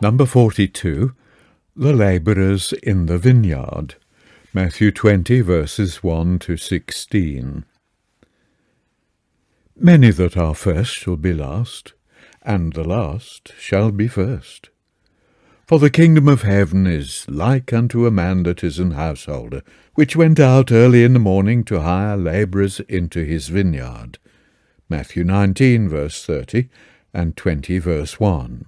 Number 42, the labourers in the vineyard. Matthew 20, verses 1 to 16. Many that are first shall be last, and the last shall be first. For the kingdom of heaven is like unto a man that is an householder, which went out early in the morning to hire labourers into his vineyard. Matthew 19, verse 30, and 20, verse 1.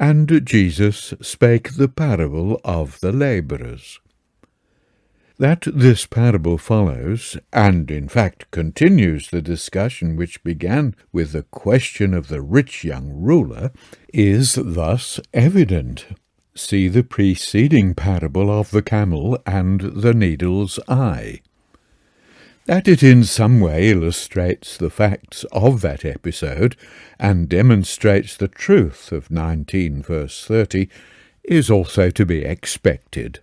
And Jesus spake the parable of the labourers. That this parable follows, and in fact continues the discussion which began with the question of the rich young ruler, is thus evident. See the preceding parable of the camel and the needle's eye. That it in some way illustrates the facts of that episode and demonstrates the truth of 19 verse 30 is also to be expected.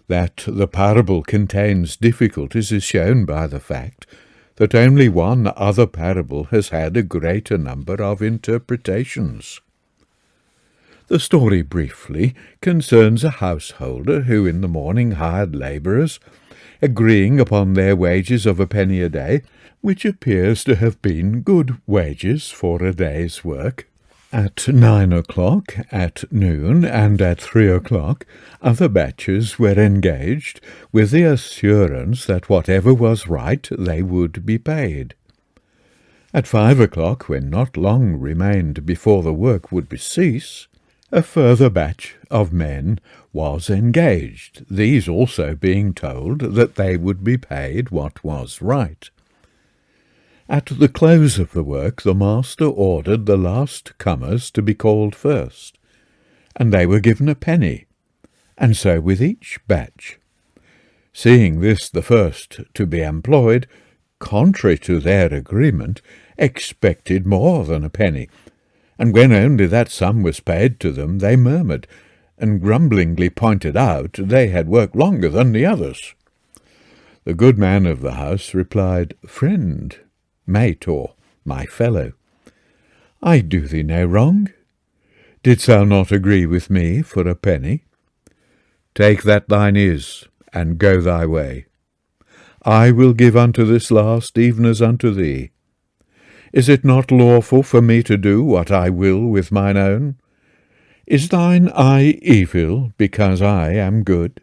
That the parable contains difficulties is shown by the fact that only one other parable has had a greater number of interpretations. The story briefly concerns a householder who in the morning hired labourers, agreeing upon their wages of a penny a day, which appears to have been good wages for a day's work. At 9 o'clock, at noon, and at 3 o'clock, other batches were engaged, with the assurance that whatever was right they would be paid. At 5 o'clock, when not long remained before the work would cease, a further batch of men was engaged, these also being told that they would be paid what was right. At the close of the work, the master ordered the last comers to be called first, and they were given a penny, and so with each batch. Seeing this, the first to be employed, contrary to their agreement, expected more than a penny, and when only that sum was paid to them, they murmured, and grumblingly pointed out they had worked longer than the others. The good man of the house replied, "Friend, mate, or my fellow, I do thee no wrong. Didst thou not agree with me for a penny? Take that thine is, and go thy way. I will give unto this last even as unto thee. Is it not lawful for me to do what I will with mine own? Is thine eye evil because I am good?"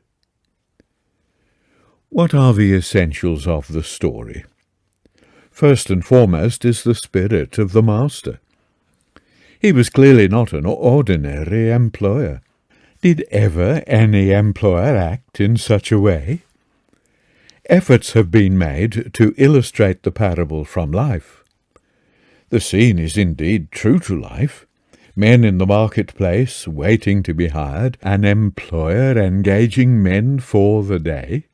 What are the essentials of the story? First and foremost is the spirit of the master. He was clearly not an ordinary employer. Did ever any employer act in such a way? Efforts have been made to illustrate the parable from life. The scene is indeed true to life. Men in the marketplace waiting to be hired, an employer engaging men for the day.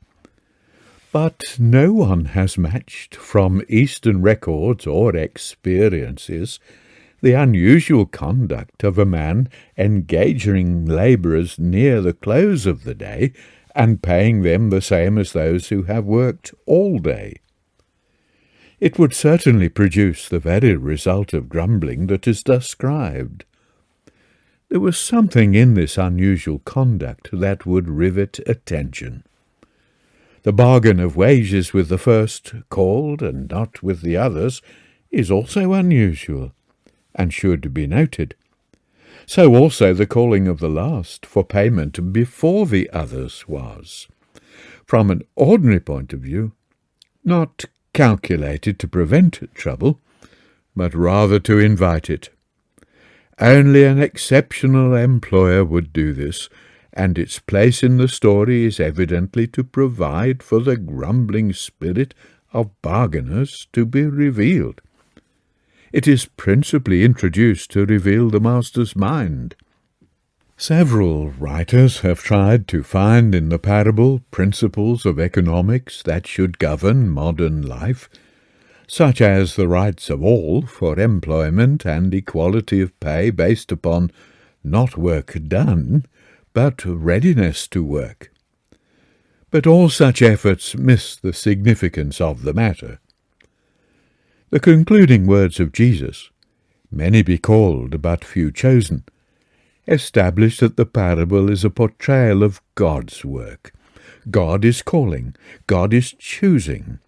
But no one has matched, from Eastern records or experiences, the unusual conduct of a man engaging labourers near the close of the day and paying them the same as those who have worked all day. It would certainly produce the very result of grumbling that is described. There was something in this unusual conduct that would rivet attention. The bargain of wages with the first called and not with the others is also unusual, and should be noted. So also the calling of the last for payment before the others was, from an ordinary point of view, not calculated to prevent trouble, but rather to invite it. Only an exceptional employer would do this, and its place in the story is evidently to provide for the grumbling spirit of bargainers to be revealed. It is principally introduced to reveal the master's mind. Several writers have tried to find in the parable principles of economics that should govern modern life, such as the rights of all for employment and equality of pay based upon not work done, but readiness to work. But all such efforts miss the significance of the matter. The concluding words of Jesus, "Many be called, but few chosen," established that the parable is a portrayal of God's work. God is calling, God is choosing,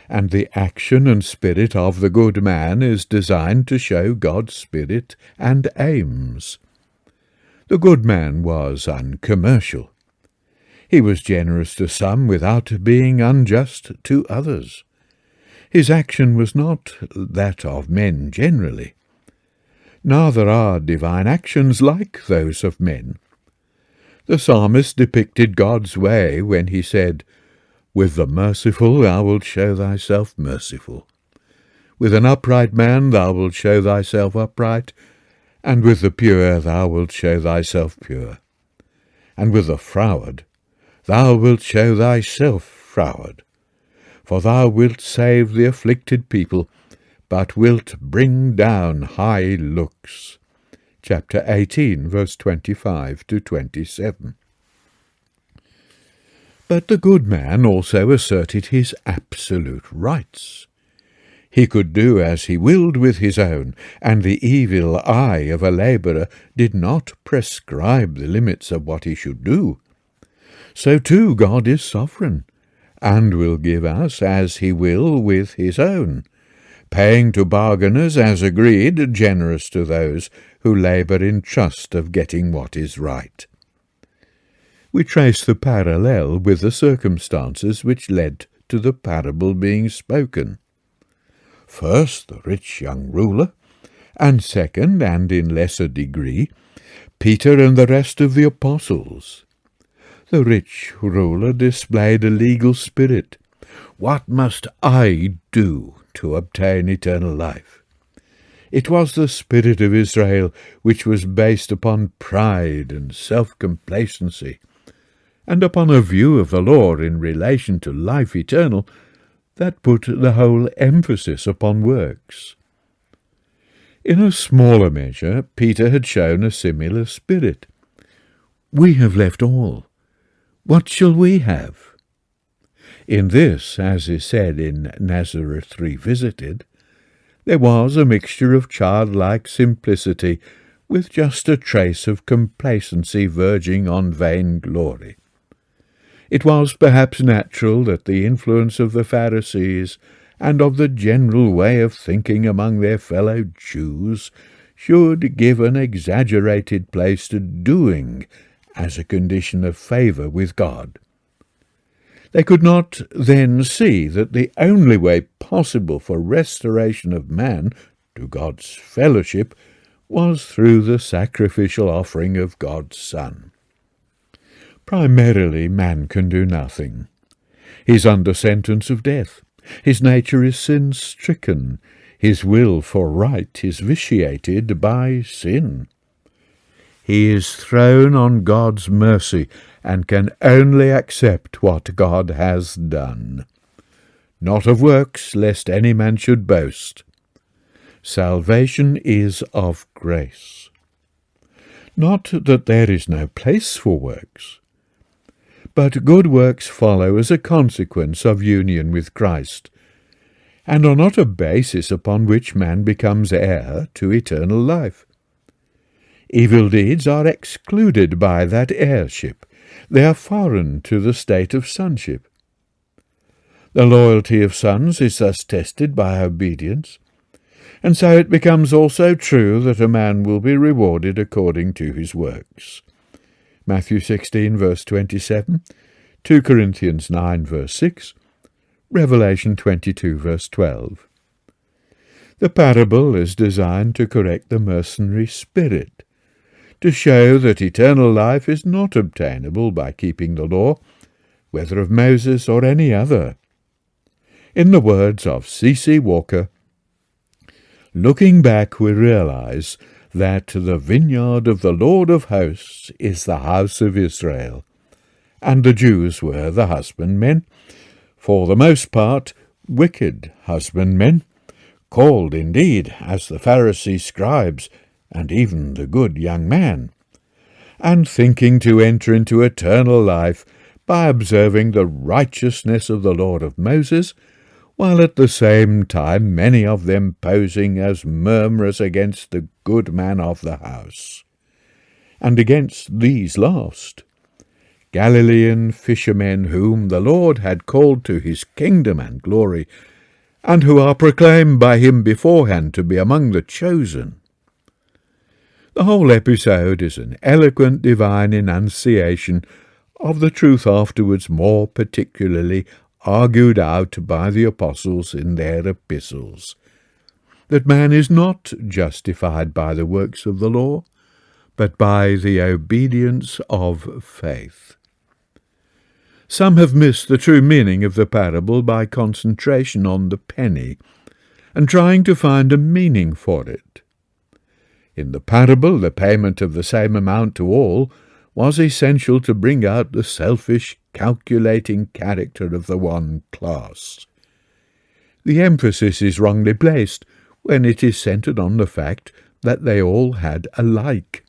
and the action and spirit of the good man is designed to show God's spirit and aims. The good man was uncommercial. He was generous to some without being unjust to others. His action was not that of men generally. Neither are divine actions like those of men. The psalmist depicted God's way when he said, "With the merciful thou wilt show thyself merciful. With an upright man thou wilt show thyself upright, and with the pure thou wilt show thyself pure. And with the froward thou wilt show thyself froward. For thou wilt save the afflicted people, but wilt bring down high looks." Chapter 18, verse 25 to 27. But the good man also asserted his absolute rights. He could do as he willed with his own, and the evil eye of a labourer did not prescribe the limits of what he should do. So too God is sovereign, and will give us as he will with his own, paying to bargainers as agreed, generous to those who labour in trust of getting what is right. We trace the parallel with the circumstances which led to the parable being spoken. First, the rich young ruler, and second, and in lesser degree, Peter and the rest of the apostles. The rich ruler displayed a legal spirit. What must I do to obtain eternal life? It was the spirit of Israel which was based upon pride and self-complacency, and upon a view of the law in relation to life eternal that put the whole emphasis upon works. In a smaller measure, Peter had shown a similar spirit. "We have left all. What shall we have?" In this, as is said in Nazareth Revisited, there was a mixture of childlike simplicity with just a trace of complacency verging on vainglory. It was perhaps natural that the influence of the Pharisees and of the general way of thinking among their fellow Jews should give an exaggerated place to doing as a condition of favour with God. They could not then see that the only way possible for restoration of man to God's fellowship was through the sacrificial offering of God's Son. Primarily, man can do nothing. He is under sentence of death. His nature is sin-stricken. His will for right is vitiated by sin. He is thrown on God's mercy and can only accept what God has done. Not of works, lest any man should boast. Salvation is of grace. Not that there is no place for works, but good works follow as a consequence of union with Christ, and are not a basis upon which man becomes heir to eternal life. Evil deeds are excluded by that heirship. They are foreign to the state of sonship. The loyalty of sons is thus tested by obedience, and so it becomes also true that a man will be rewarded according to his works. Matthew 16, verse 27, 2 Corinthians 9, verse 6, Revelation 22, verse 12. The parable is designed to correct the mercenary spirit, to show that eternal life is not obtainable by keeping the law, whether of Moses or any other. In the words of C.C. Walker, "Looking back, we realize that the vineyard of the Lord of hosts is the house of Israel, and the Jews were the husbandmen, for the most part wicked husbandmen, called indeed as the Pharisee scribes, and even the good young man, and thinking to enter into eternal life by observing the righteousness of the law of Moses, while at the same time many of them posing as murmurers against the good man of the house. and against these last. Galilean fishermen whom the Lord had called to his kingdom and glory, and who are proclaimed by him beforehand to be among the chosen. The whole episode is an eloquent divine enunciation of the truth afterwards more particularly argued out by the apostles in their epistles, that man is not justified by the works of the law, but by the obedience of faith. Some have missed the true meaning of the parable by concentration on the penny and trying to find a meaning for it. In the parable, the payment of the same amount to all was essential to bring out the selfish, calculating character of the one class. The emphasis is wrongly placed when it is centered on the fact that they all had alike.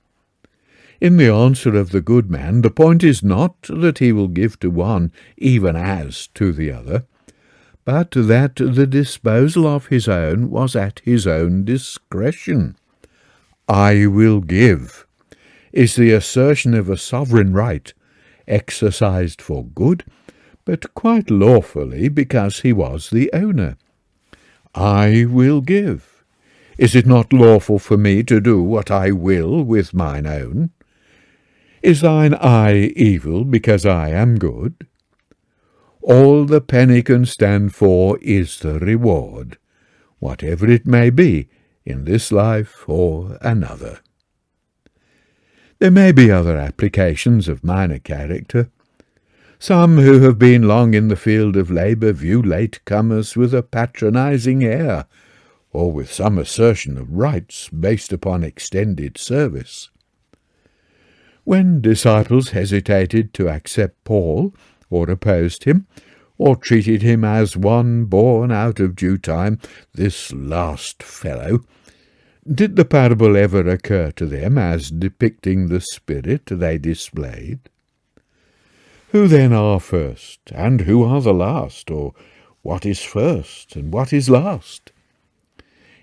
In the answer of the good man, the point is not that he will give to one even as to the other, but that the disposal of his own was at his own discretion. "I will give" is the assertion of a sovereign right, exercised for good, but quite lawfully because he was the owner. "I will give." Is it not lawful for me to do what I will with mine own? Is thine eye evil because I am good? All the penny can stand for is the reward, whatever it may be, in this life or another. There may be other applications of minor character. Some who have been long in the field of labour view late-comers with a patronizing air, or with some assertion of rights based upon extended service. When disciples hesitated to accept Paul, or opposed him, or treated him as one born out of due time, this last fellow, did the parable ever occur to them as depicting the spirit they displayed? Who then are first, and who are the last, or what is first, and what is last?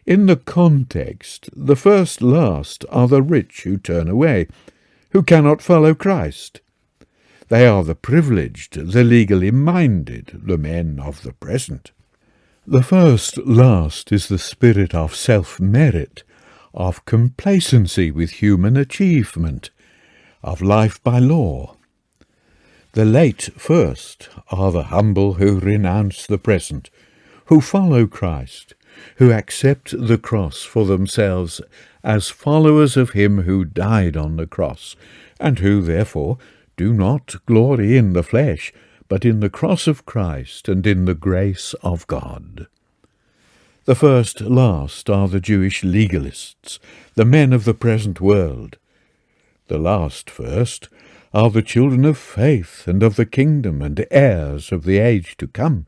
In the context, the first last are the rich who turn away, who cannot follow Christ. They are the privileged, the legally minded, the men of the present. The first last is the spirit of self-merit, of complacency with human achievement, of life by law. The late first are the humble who renounce the present, who follow Christ, who accept the cross for themselves as followers of him who died on the cross, and who, therefore, do not glory in the flesh, but in the cross of Christ and in the grace of God. The first last are the Jewish legalists, the men of the present world. The last first are the children of faith and of the kingdom and heirs of the age to come.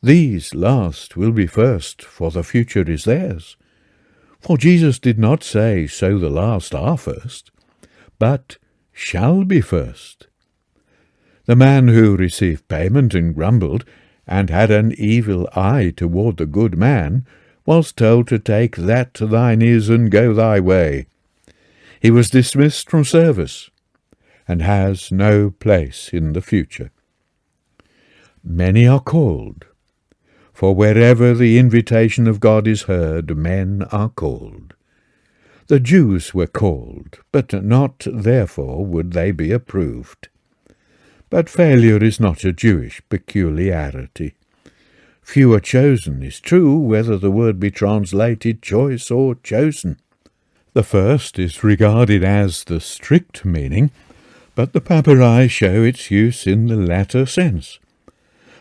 These last will be first, for the future is theirs. For Jesus did not say, "So the last are first," but "shall be first." The man who received payment and grumbled, and had an evil eye toward the good man, was told to take that thine is and go thy way. He was dismissed from service, and has no place in the future. Many are called, for wherever the invitation of God is heard, men are called. The Jews were called, but not therefore would they be approved. But failure is not a Jewish peculiarity. Few are chosen is true, whether the word be translated choice or chosen. The first is regarded as the strict meaning, but the papyri show its use in the latter sense.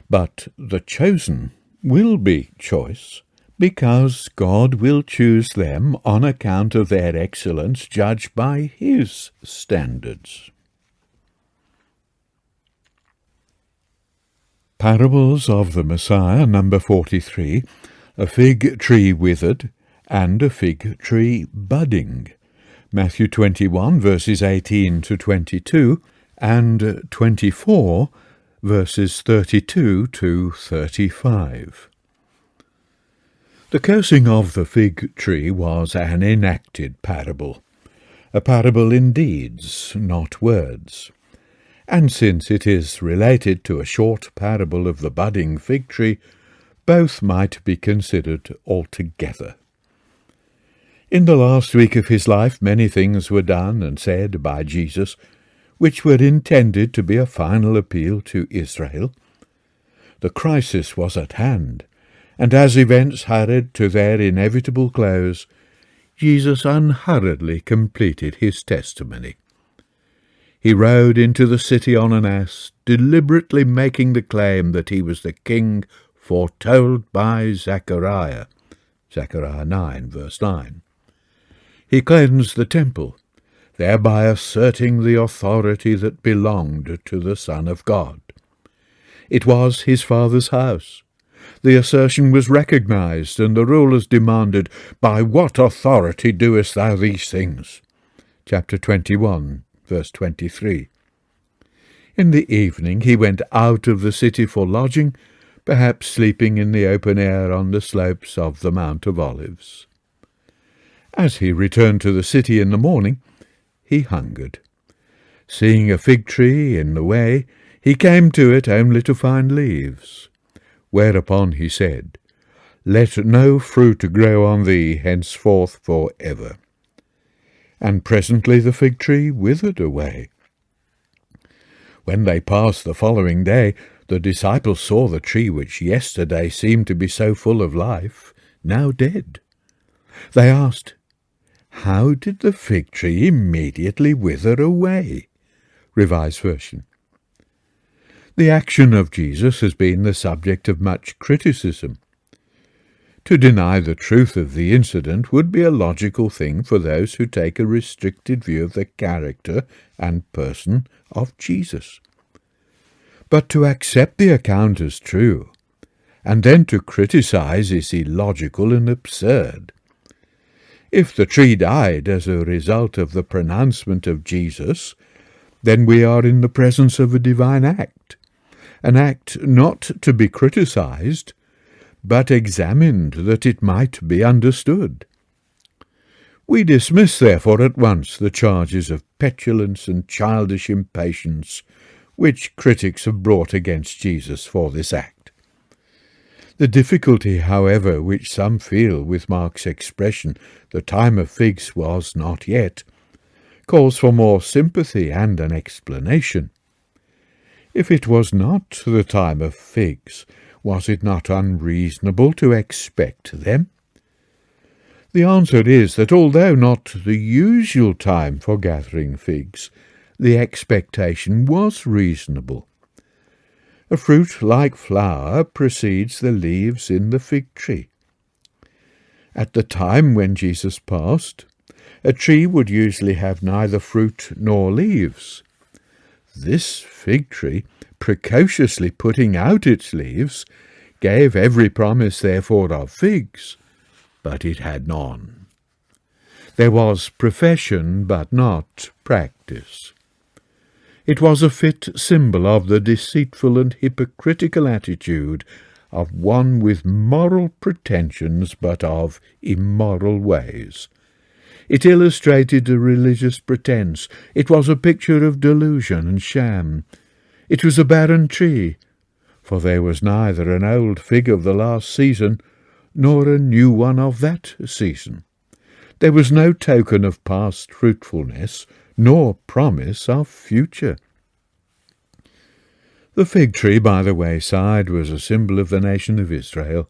But the chosen will be choice, because God will choose them on account of their excellence judged by his standards. Parables of the Messiah, number 43, a fig tree withered, and a fig tree budding. Matthew 21, verses 18 to 22, and 24, verses 32 to 35. The cursing of the fig tree was an enacted parable. a parable in deeds, not words. And since it is related to a short parable of the budding fig tree, both might be considered altogether. In the last week of his life, many things were done and said by Jesus, which were intended to be a final appeal to Israel. The crisis was at hand, and as events hurried to their inevitable close, Jesus unhurriedly completed his testimony. He rode into the city on an ass, deliberately making the claim that he was the king foretold by Zechariah. Zechariah 9, verse 9. He cleansed the temple, thereby asserting the authority that belonged to the Son of God. It was his Father's house. The assertion was recognized, and the rulers demanded, "By what authority doest thou these things?" Chapter 21, verse 23. In the evening he went out of the city for lodging, perhaps sleeping in the open air on the slopes of the Mount of Olives. As he returned to the city in the morning, he hungered. Seeing a fig tree in the way, he came to it only to find leaves. Whereupon he said, "Let no fruit grow on thee henceforth for ever." And presently the fig tree withered away. When they passed the following day, the disciples saw the tree which yesterday seemed to be so full of life, now dead. They asked, "How did the fig tree immediately wither away?" Revised Version. The action of Jesus has been the subject of much criticism. To deny the truth of the incident would be a logical thing for those who take a restricted view of the character and person of Jesus. But to accept the account as true, and then to criticize, is illogical and absurd. If the tree died as a result of the pronouncement of Jesus, then we are in the presence of a divine act, an act not to be criticized, but examined that it might be understood. We dismiss, therefore, at once the charges of petulance and childish impatience which critics have brought against Jesus for this act. The difficulty, however, which some feel with Mark's expression, "The time of figs was not yet," calls for more sympathy and an explanation. If it was not the time of figs, was it not unreasonable to expect them? The answer is that although not the usual time for gathering figs, the expectation was reasonable. A fruit like flower precedes the leaves in the fig tree. At the time when Jesus passed, a tree would usually have neither fruit nor leaves. This fig tree, precociously putting out its leaves, gave every promise, therefore, of figs, but it had none. There was profession, but not practice. It was a fit symbol of the deceitful and hypocritical attitude of one with moral pretensions, but of immoral ways. It illustrated a religious pretense. It was a picture of delusion and sham. It was a barren tree, for there was neither an old fig of the last season, nor a new one of that season. There was no token of past fruitfulness, nor promise of future. The fig tree by the wayside was a symbol of the nation of Israel.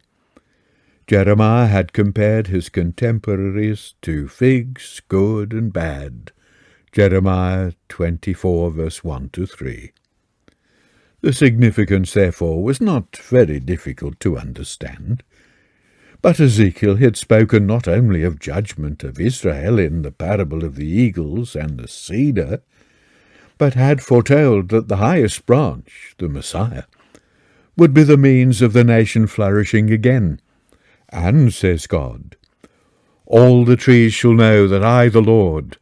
Jeremiah had compared his contemporaries to figs, good and bad. Jeremiah 24, verse 1-3. The significance, therefore, was not very difficult to understand. But Ezekiel had spoken not only of judgment of Israel in the parable of the eagles and the cedar, but had foretold that the highest branch, the Messiah, would be the means of the nation flourishing again. And, says God, "All the trees shall know that I, the Lord,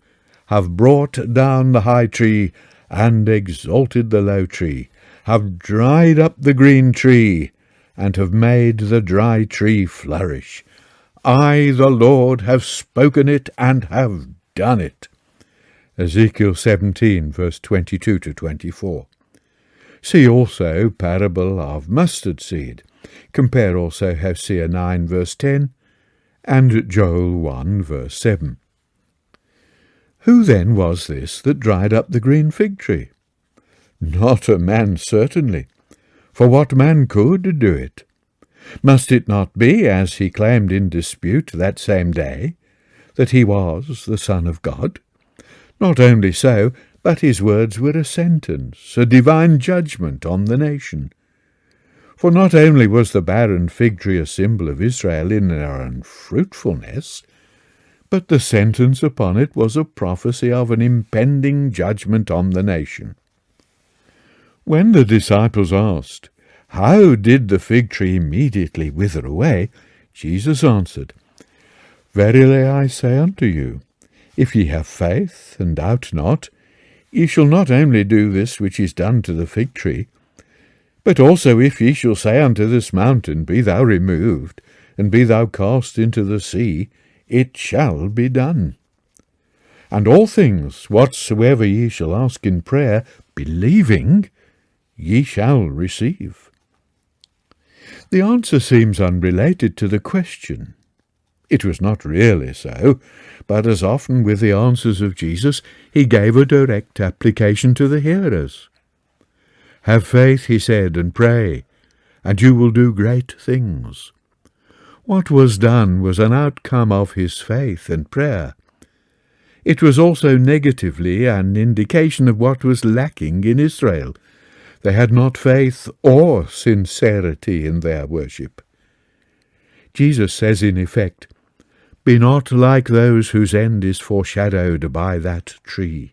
have brought down the high tree and exalted the low tree, have dried up the green tree, and have made the dry tree flourish. I, the Lord, have spoken it and have done it." Ezekiel 17, verse 22 to 24. See also parable of mustard seed. Compare also Hosea 9, verse 10, and Joel 1, verse 7. Who then was this that dried up the green fig tree? Not a man, certainly, for what man could do it? Must it not be, as he claimed in dispute that same day, that he was the Son of God? Not only so, but his words were a sentence, a divine judgment on the nation. For not only was the barren fig tree a symbol of Israel in their unfruitfulness, but the sentence upon it was a prophecy of an impending judgment on the nation. When the disciples asked, "How did the fig tree immediately wither away?" Jesus answered, "Verily I say unto you, if ye have faith, and doubt not, ye shall not only do this which is done to the fig tree, but also if ye shall say unto this mountain, Be thou removed, and be thou cast into the sea, it shall be done. And all things whatsoever ye shall ask in prayer, believing, ye shall receive." The answer seems unrelated to the question. It was not really so, but as often with the answers of Jesus, he gave a direct application to the hearers. "Have faith," he said, "and pray, and you will do great things." What was done was an outcome of his faith and prayer. It was also negatively an indication of what was lacking in Israel. They had not faith or sincerity in their worship. Jesus says in effect, "Be not like those whose end is foreshadowed by that tree."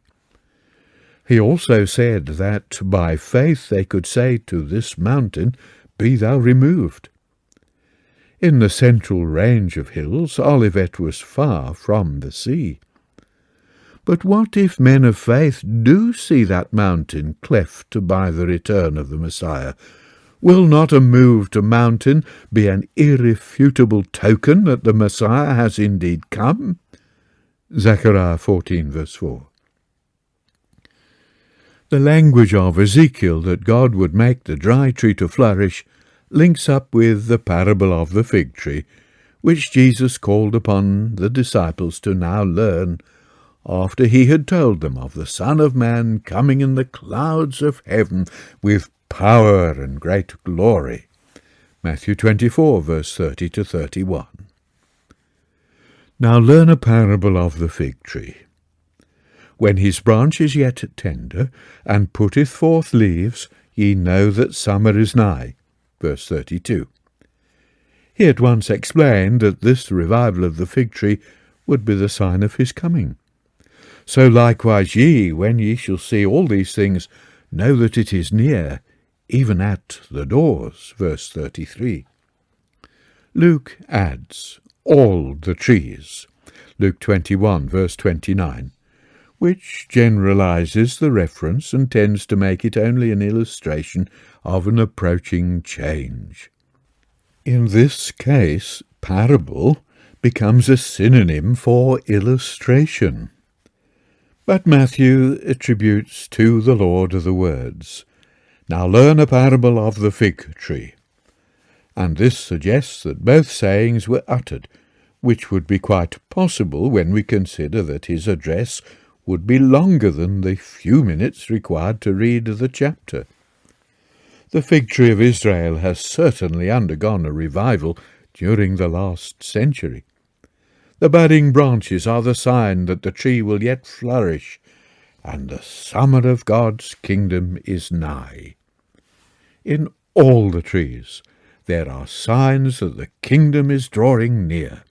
He also said that by faith they could say to this mountain, "Be thou removed." In the central range of hills, Olivet was far from the sea. But what if men of faith do see that mountain cleft by the return of the Messiah? Will not a moved mountain be an irrefutable token that the Messiah has indeed come? Zechariah 14, verse 4. The language of Ezekiel that God would make the dry tree to flourish links up with the parable of the fig tree, which Jesus called upon the disciples to now learn after he had told them of the Son of Man coming in the clouds of heaven with power and great glory. Matthew 24, verse 30 to 31. Now learn a parable of the fig tree. When his branch is yet tender, and putteth forth leaves, ye know that summer is nigh. Verse 32. He at once explained that this revival of the fig tree would be the sign of his coming. So likewise ye, when ye shall see all these things, know that it is near, even at the doors. Verse 33. Luke adds, all the trees. Luke 21, verse 29. Which generalizes the reference and tends to make it only an illustration of an approaching change. In this case, parable becomes a synonym for illustration. But Matthew attributes to the Lord the words, "Now learn a parable of the fig tree." And this suggests that both sayings were uttered, which would be quite possible when we consider that his address would be longer than the few minutes required to read the chapter. The fig tree of Israel has certainly undergone a revival during the last century. The budding branches are the sign that the tree will yet flourish, and the summer of God's kingdom is nigh. In all the trees there are signs that the kingdom is drawing near.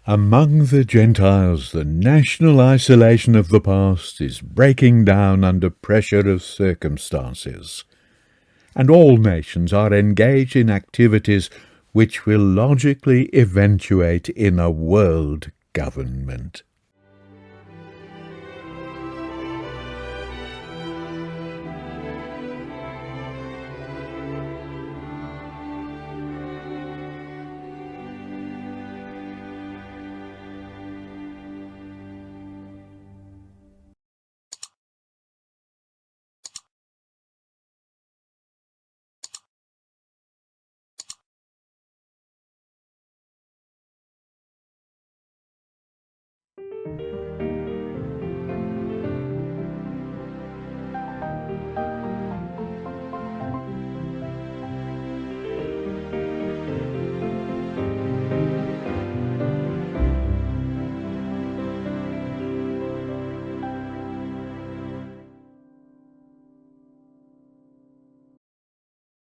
Among the Gentiles, the national isolation of the past is breaking down under pressure of circumstances, and all nations are engaged in activities which will logically eventuate in a world government.